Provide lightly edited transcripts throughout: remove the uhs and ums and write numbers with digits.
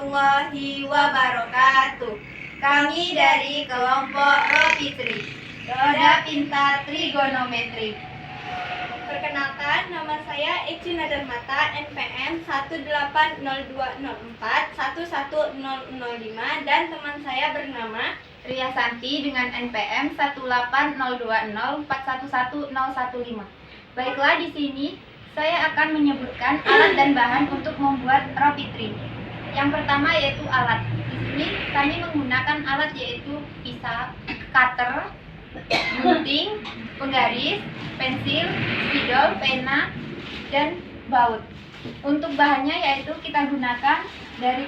warahmatullahi wabarakatuh. Kami dari kelompok Ropitri, Roda Pintar Trigonometri. Perkenalkan, nama saya Eci Nadarmata, NPM 18024110005, dan teman saya bernama Ria Santi dengan NPM 18020411015. Baiklah, di sini saya akan menyebutkan alat dan bahan untuk membuat Ropitri. Yang pertama yaitu alat. Di sini kami menggunakan alat yaitu pisau, cutter, gunting, penggaris, pensil, spidol, pena, dan baut. Untuk bahannya yaitu kita gunakan dari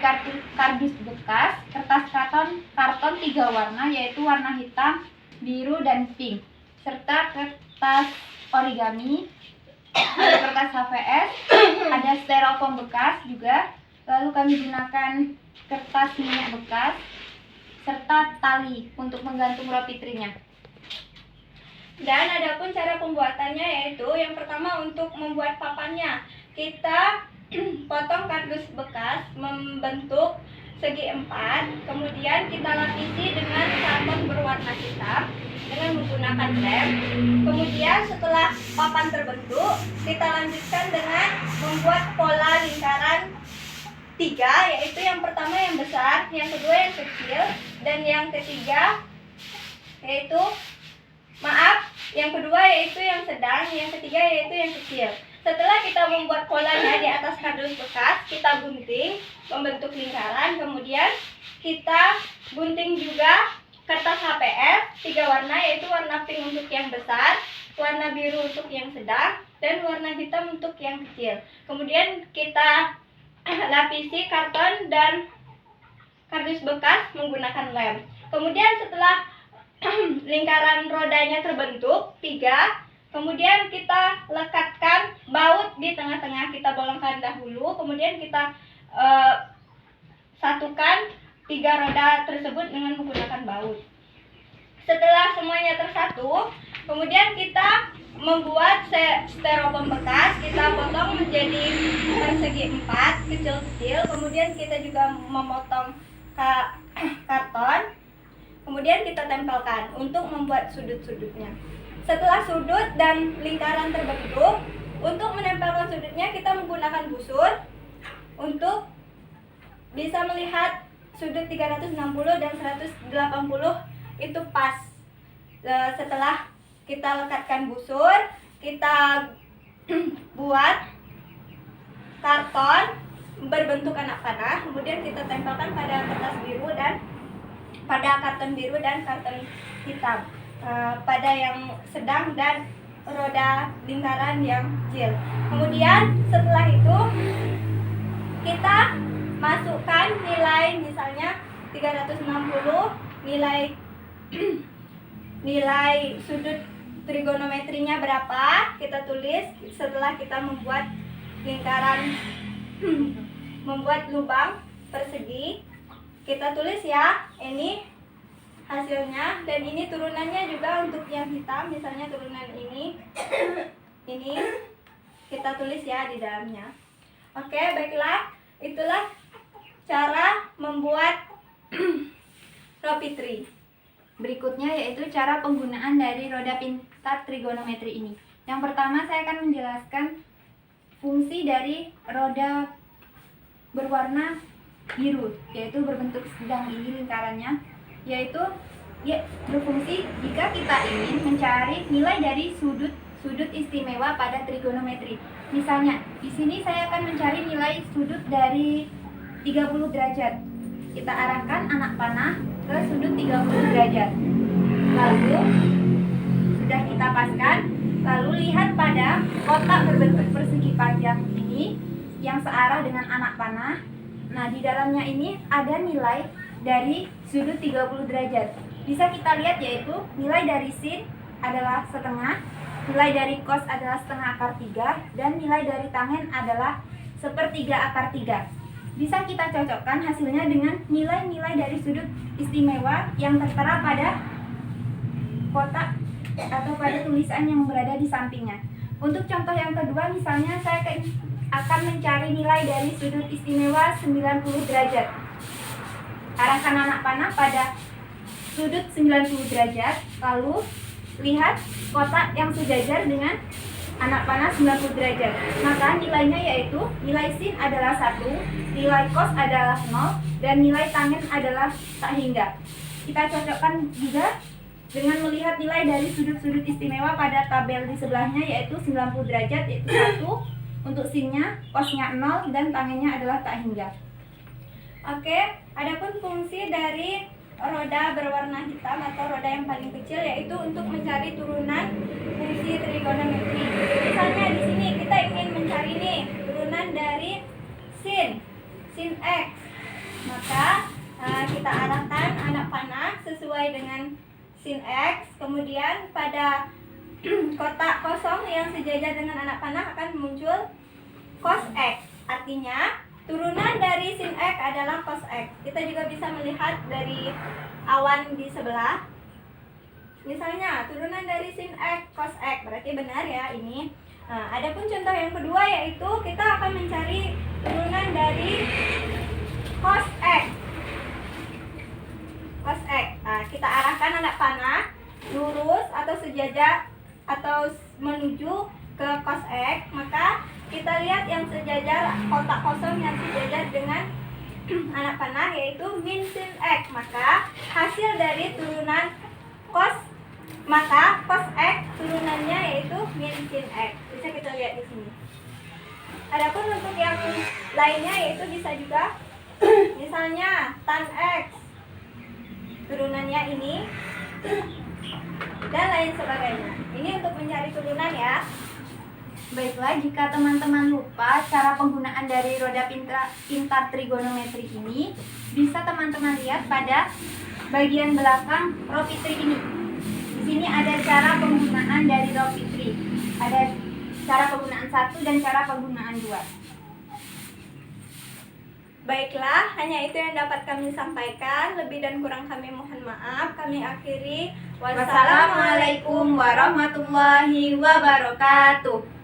kardus bekas, kertas karton 3 warna yaitu warna hitam, biru, dan pink, serta kertas origami, ada kertas HVS, ada styrofoam bekas juga. Lalu kami gunakan kertas minyak bekas serta tali untuk menggantung Ropitrinya. Dan adapun cara pembuatannya yaitu yang pertama untuk membuat papannya, kita potong kardus bekas membentuk segi 4, kemudian kita lapisi dengan karton berwarna hitam dengan menggunakan lem. Kemudian setelah papan terbentuk, kita lanjutkan dengan membuat pola lingkaran 3, yaitu yang pertama yang besar, yang kedua yang kecil, dan yang ketiga yaitu yang kedua yaitu yang sedang, yang ketiga yaitu yang kecil. Setelah kita membuat polanya di atas kardus bekas, kita gunting membentuk lingkaran, kemudian kita gunting juga kertas HPS 3 warna, yaitu warna pink untuk yang besar, warna biru untuk yang sedang, dan warna hitam untuk yang kecil. Kemudian kita lapisi karton dan kardus bekas menggunakan lem. Kemudian setelah lingkaran rodanya terbentuk 3, kemudian kita lekatkan baut di tengah-tengah, kita bolongkan dahulu, kemudian kita satukan 3 roda tersebut dengan menggunakan baut. Setelah semuanya tersatu, kemudian kita membuat styrofoam bekas, kita potong menjadi persegi 4 kecil-kecil, kemudian kita juga memotong karton, kemudian kita tempelkan untuk membuat sudut-sudutnya. Setelah sudut dan lingkaran terbentuk, untuk menempelkan sudutnya kita menggunakan busur untuk bisa melihat sudut 360 dan 180 itu pas. Setelah kita lekatkan busur, kita buat karton berbentuk anak panah, kemudian kita tempelkan pada kertas biru dan pada karton biru dan karton hitam, pada yang sedang dan roda lingkaran yang kecil. Kemudian setelah itu kita masukkan nilai, misalnya 360, nilai sudut trigonometrinya berapa, kita tulis. Setelah kita membuat lingkaran, membuat lubang persegi, kita tulis ya, ini hasilnya, dan ini turunannya juga untuk yang hitam, misalnya turunan ini kita tulis ya di dalamnya. Oke, baiklah, itulah cara membuat Ropitri. Berikutnya yaitu cara penggunaan dari roda pintar trigonometri ini. Yang pertama saya akan menjelaskan fungsi dari roda berwarna biru, yaitu berbentuk sedang ini lingkarannya, yaitu berfungsi jika kita ingin mencari nilai dari sudut istimewa pada trigonometri. Misalnya, di sini saya akan mencari nilai sudut dari 30 derajat. Kita arahkan anak panah ke sudut 30 derajat. Lalu sudah kita paskan, lalu lihat pada kotak berbentuk persegi panjang ini yang searah dengan anak panah. Nah, di dalamnya ini ada nilai dari sudut 30 derajat. Bisa kita lihat yaitu nilai dari sin adalah setengah, nilai dari cos adalah setengah akar 3, dan nilai dari tangen adalah sepertiga akar 3. Bisa kita cocokkan hasilnya dengan nilai-nilai dari sudut istimewa yang tertera pada kotak atau pada tulisan yang berada di sampingnya. Untuk contoh yang kedua, misalnya saya akan mencari nilai dari sudut istimewa 90 derajat. arahkan anak panah pada sudut 90 derajat, lalu lihat kotak yang sejajar dengan anak panah 90 derajat. Maka nilainya yaitu nilai sin adalah 1, nilai cos adalah 0, dan nilai tangen adalah tak hingga. Kita cocokkan juga dengan melihat nilai dari sudut-sudut istimewa pada tabel di sebelahnya, yaitu 90 derajat, yaitu 1 untuk sinnya, cosnya 0, dan tangennya adalah tak hingga. Oke, adapun fungsi dari roda berwarna hitam atau roda yang paling kecil yaitu untuk mencari turunan fungsi trigonometri. Misalnya di sini kita ingin mencari nih turunan dari sin x. Maka kita arahkan anak panah sesuai dengan sin x, kemudian pada kotak kosong yang sejajar dengan anak panah akan muncul cos x. Artinya turunan dari sin x adalah cos x. Kita juga bisa melihat dari awan di sebelah. Misalnya turunan dari sin x cos x, berarti benar ya ini. Adapun contoh yang kedua yaitu kita akan mencari turunan dari cos x. Cos x. Kita arahkan anak panah lurus atau sejajar atau menuju ke cos x, maka kita lihat yang sejajar, kotak kosong yang sejajar dengan anak panah yaitu min sin x. Maka hasil dari turunan cos x turunannya yaitu min sin x. Bisa kita lihat di sini. Adapun untuk yang lainnya yaitu bisa juga misalnya tan x turunannya ini dan lain sebagainya. Ini untuk mencari turunan ya. Baiklah, jika teman-teman lupa cara penggunaan dari roda pintar trigonometri ini, bisa teman-teman lihat pada bagian belakang Ropitri ini. Di sini ada cara penggunaan dari Ropitri. Ada cara penggunaan 1 dan cara penggunaan 2. Baiklah, hanya itu yang dapat kami sampaikan. Lebih dan kurang kami mohon maaf. Kami akhiri. Wassalamualaikum warahmatullahi wabarakatuh.